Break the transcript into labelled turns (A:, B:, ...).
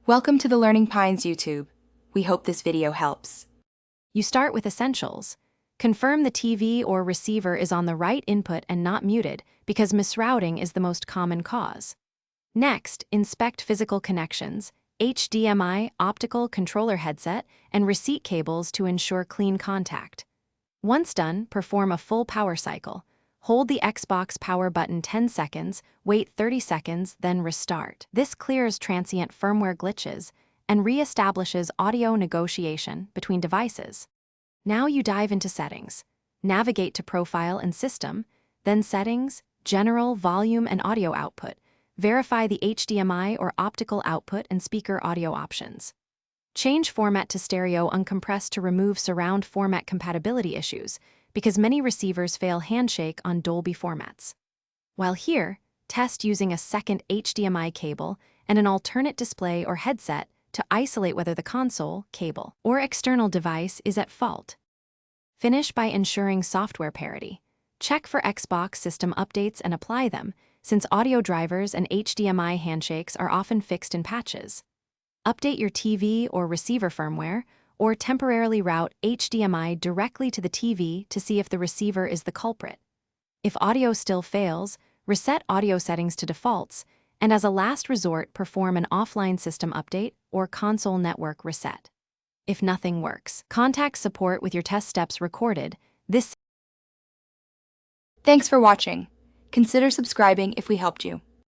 A: Welcome to the Learning Pines YouTube. We hope this video helps.
B: You start with essentials. Confirm the TV or receiver is on the right input and not muted, because misrouting is the most common cause. Next, inspect physical connections, HDMI, optical controller headset, and receipt cables to ensure clean contact. Once done, perform a full power cycle. Hold the Xbox power button 10 seconds, wait 30 seconds, then restart. This clears transient firmware glitches and re-establishes audio negotiation between devices. Now you dive into Settings. Navigate to Profile and System, then Settings, General, Volume, and Audio Output. Verify the HDMI or optical output and speaker audio options. Change format to stereo uncompressed to remove surround format compatibility issues, because many receivers fail handshake on Dolby formats. While here, test using a second HDMI cable and an alternate display or headset to isolate whether the console, cable, or external device is at fault. Finish by ensuring software parity. Check for Xbox system updates and apply them, since audio drivers and HDMI handshakes are often fixed in patches. Update your TV or receiver firmware, or temporarily route HDMI directly to the TV to see if the receiver is the culprit. If audio still fails, reset audio settings to defaults, and as a last resort, perform an offline system update or console network reset. If nothing works, contact support with your test steps recorded.
A: Thanks for watching. Consider subscribing if we helped you.